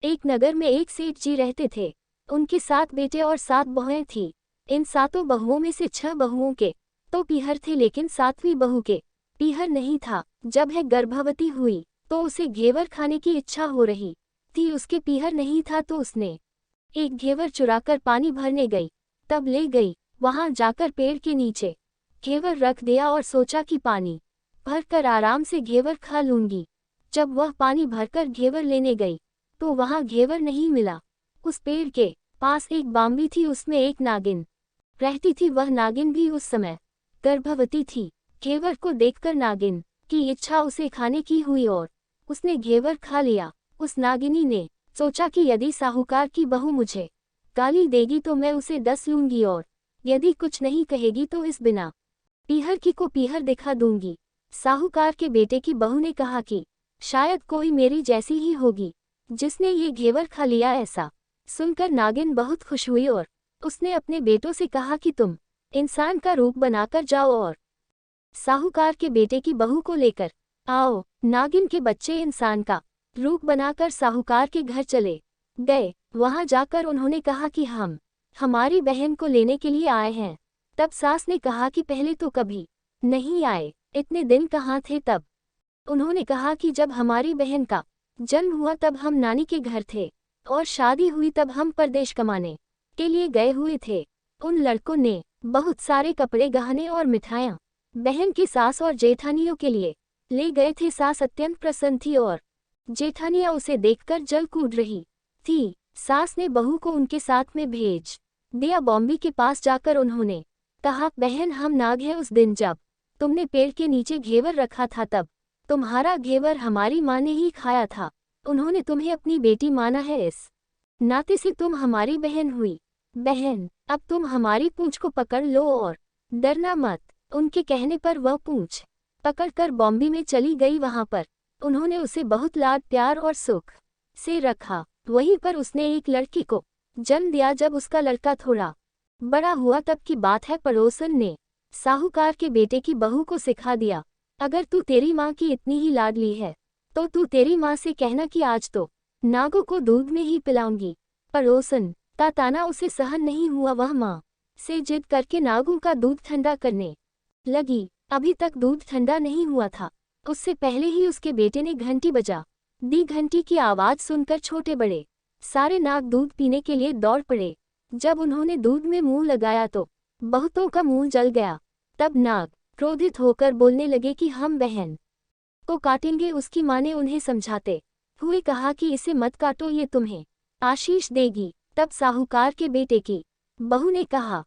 एक नगर में एक सेठ जी रहते थे। उनके 7 बेटे और 7 बहुएं थीं। इन 7 बहुओं में से 6 बहुओं के तो पीहर थे, लेकिन 7वीं बहू के पीहर नहीं था। जब वह गर्भवती हुई तो उसे घेवर खाने की इच्छा हो रही थी। उसके पीहर नहीं था तो उसने एक घेवर चुराकर पानी भरने गई। तब ले गई, वहां जाकर पेड़ के नीचे घेवर रख दिया और सोचा कि पानी भरकर आराम से घेवर खा लूंगी। जब वह पानी भरकर घेवर लेने गई तो वहां घेवर नहीं मिला। उस पेड़ के पास एक बांबी थी, उसमें एक नागिन रहती थी। वह नागिन भी उस समय गर्भवती थी। घेवर को देखकर नागिन की इच्छा उसे खाने की हुई और उसने घेवर खा लिया। उस नागिनी ने सोचा कि यदि साहूकार की बहू मुझे गाली देगी तो मैं उसे 10 लूंगी, और यदि कुछ नहीं कहेगी तो इस बिना पीहर की को पीहर दिखा दूंगी। साहूकार के बेटे की बहू ने कहा कि शायद कोई मेरी जैसी ही होगी जिसने ये घेवर खा लिया। ऐसा सुनकर नागिन बहुत खुश हुई और उसने अपने बेटों से कहा कि तुम इंसान का रूप बनाकर जाओ और साहूकार के बेटे की बहू को लेकर आओ। नागिन के बच्चे इंसान का रूप बनाकर साहूकार के घर चले गए। वहां जाकर उन्होंने कहा कि हम हमारी बहन को लेने के लिए आए हैं। तब सास ने कहा कि पहले तो कभी नहीं आए, इतने दिन कहाँ थे। तब उन्होंने कहा कि जब हमारी बहन का जन्म हुआ तब हम नानी के घर थे, और शादी हुई तब हम परदेश कमाने के लिए गए हुए थे। उन लड़कों ने बहुत सारे कपड़े, गहने और मिठाइयाँ बहन की सास और जेठानियों के लिए ले गए थे। सास अत्यंत प्रसन्न थी और जेठानियाँ उसे देखकर जल कूद रही थी। सास ने बहू को उनके साथ में भेज दिया। बॉम्बी के पास जाकर उन्होंने कहा, बहन हम नाग हैं। उस दिन जब तुमने पेड़ के नीचे घेवर रखा था तब तुम्हारा घेवर हमारी माँ ने ही खाया था। उन्होंने तुम्हें अपनी बेटी माना है, इस नाते से तुम हमारी बहन हुई। बहन अब तुम हमारी पूंछ को पकड़ लो और डरना मत। उनके कहने पर वह पूंछ पकड़कर बॉम्बे में चली गई। वहां पर उन्होंने उसे बहुत लाड प्यार और सुख से रखा। वहीं पर उसने एक लड़की को जन्म दिया। जब उसका लड़का थोड़ा बड़ा हुआ तब की बात है, पड़ोसन ने साहूकार के बेटे की बहू को सिखा दिया, अगर तू तेरी माँ की इतनी ही लाडली है तो तू तेरी माँ से कहना कि आज तो नागों को दूध में ही पिलाऊंगी। पड़ोसन का ताना उसे सहन नहीं हुआ। वह माँ से जिद करके नागों का दूध ठंडा करने लगी। अभी तक दूध ठंडा नहीं हुआ था, उससे पहले ही उसके बेटे ने घंटी बजा दी। घंटी की आवाज सुनकर छोटे बड़े सारे नाग दूध पीने के लिए दौड़ पड़े। जब उन्होंने दूध में मुंह लगाया तो बहुतों का मुंह जल गया। तब नाग क्रोधित होकर बोलने लगे कि हम बहन को काटेंगे। उसकी माँ ने उन्हें समझाते हुए कहा कि इसे मत काटो, ये तुम्हें आशीष देगी। तब साहूकार के बेटे की बहू ने कहा,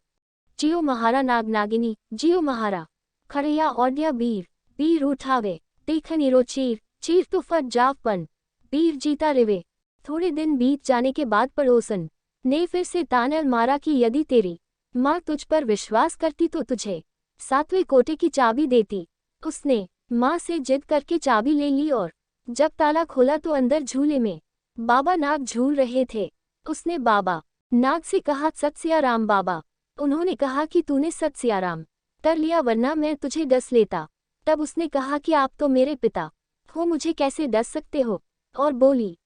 जियो महारा नाग नागिनी, जियो महारा खड़िया ओडिया बीर, बीर उठावे तीखनीरो चीर, चीर तो फट जावपन, बीर जीता रिवे। थोड़े दिन बीत जाने के बाद पड़ोसन ने फिर से ताना मारा कि यदि तेरी माँ तुझ पर विश्वास करती तो तुझे 7वें कोटे की चाबी देती। उसने माँ से जिद करके चाबी ले ली और जब ताला खोला तो अंदर झूले में बाबा नाग झूल रहे थे। उसने बाबा नाग से कहा, सत सियाराम बाबा। उन्होंने कहा कि तूने सत सियाराम कर लिया, वरना मैं तुझे डस लेता। तब उसने कहा कि आप तो मेरे पिता हो, मुझे कैसे डस सकते हो। और बोली,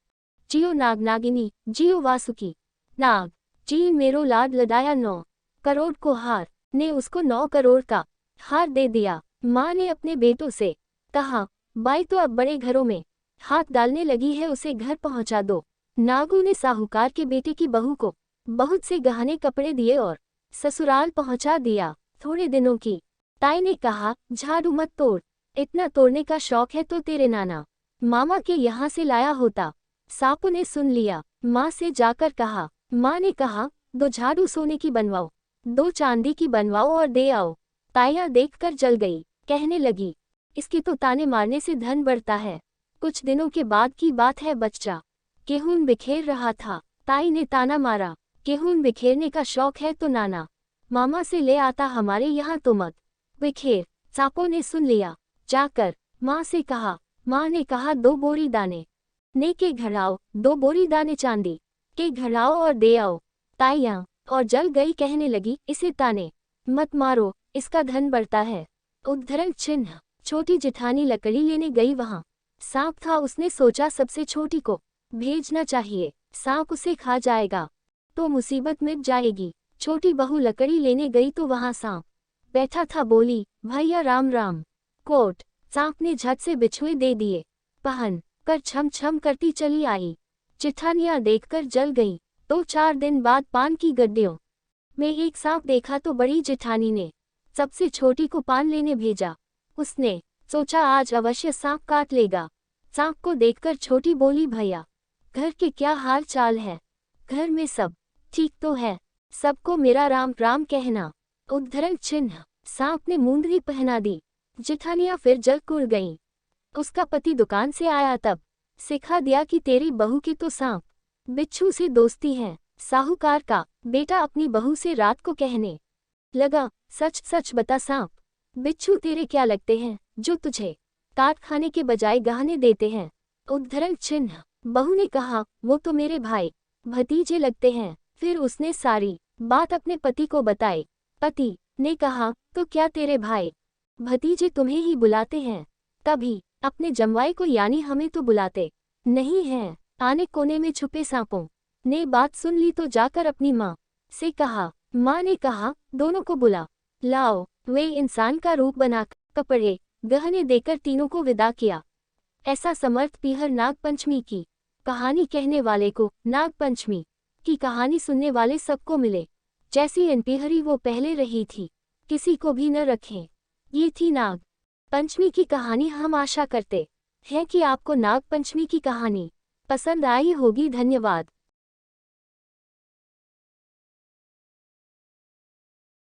जियो नाग नागिनी, जियो वासुकी नाग, जी मेरो लाड लदाया 9 करोड़ को हार। ने उसको 9 करोड़ का हार दे दिया। माँ ने अपने बेटों से कहा, बाई तो अब बड़े घरों में हाथ डालने लगी है, उसे घर पहुंचा दो। नागों ने साहूकार के बेटे की बहू को बहुत से गहने कपड़े दिए और ससुराल पहुंचा दिया। थोड़े दिनों की ताई ने कहा, झाड़ू मत तोड़, इतना तोड़ने का शौक है तो तेरे नाना मामा के यहाँ से लाया होता। सापू ने सुन लिया, माँ से जाकर कहा। माँ ने कहा, 2 झाड़ू सोने की बनवाओ, 2 चांदी की बनवाओ और दे आओ। ताइयाँ देखकर जल गई, कहने लगी, इसकी तो ताने मारने से धन बढ़ता है। कुछ दिनों के बाद की बात है, बच्चा गेहूं बिखेर रहा था। ताई ने ताना मारा, गेहूं बिखेरने का शौक है तो नाना मामा से ले आता, हमारे यहाँ तो मत बिखेर। सापों ने सुन लिया, जाकर माँ से कहा। माँ ने कहा, 2 बोरी दाने ने के घर आओ, 2 बोरी दाने चांदी के घर आओ और दे आओ। ताइयाँ और जल गई, कहने लगी, इसे ताने मत मारो, इसका धन बढ़ता है। उद्धरण चिन्ह। छोटी जेठानी लकड़ी लेने गई, वहां सांप था। उसने सोचा सबसे छोटी को भेजना चाहिए। सांप उसे खा जाएगा तो मुसीबत मिट जाएगी। छोटी बहू लकड़ी लेने गई तो वहां सांप बैठा था। बोली, भैया राम राम। कोट। सांप ने झट से बिछुए दे दिए, पहन कर छम छम करती चली आई। चिठानियां देखकर जल गई। तो 4 दिन बाद पान की गड्डियों में एक सांप देखा तो बड़ी जेठानी ने सबसे छोटी को पान लेने भेजा। उसने सोचा आज अवश्य सांप काट लेगा। सांप को देखकर छोटी बोली, भैया घर के क्या हाल चाल है? घर में सब ठीक तो है? सबको मेरा राम राम कहना। उद्धरण चिन्ह। सांप ने मुंदरी पहना दी। जेठानियां फिर जल कुड़ गईं। उसका पति दुकान से आया तब सिखा दिया कि तेरी बहू की तो सांप बिच्छू से दोस्ती है। साहूकार का बेटा अपनी बहू से रात को कहने लगा, सच सच बता सांप बिच्छू तेरे क्या लगते हैं जो तुझे काट खाने के बजाय गहने देते हैं? उद्धरण चिन्ह। बहू ने कहा, वो तो मेरे भाई भतीजे लगते हैं। फिर उसने सारी बात अपने पति को बताई। पति ने कहा, तो क्या तेरे भाई भतीजे तुम्हें ही बुलाते हैं? तभी अपने जमवाई को यानी हमें तो बुलाते नहीं हैं। आने कोने में छुपे सांपों ने बात सुन ली तो जाकर अपनी माँ से कहा। माँ ने कहा, दोनों को बुला लाओ। वे इंसान का रूप बना कपड़े गहने देकर तीनों को विदा किया। ऐसा समर्थ पीहर नाग पंचमी की कहानी कहने वाले को, नाग पंचमी की कहानी सुनने वाले सबको मिले। जैसी अनपीहरी वो पहले रही थी, किसी को भी न रखें। ये थी नाग पंचमी की कहानी। हम आशा करते हैं कि आपको नाग पंचमी की कहानी पसंद आई होगी। धन्यवाद।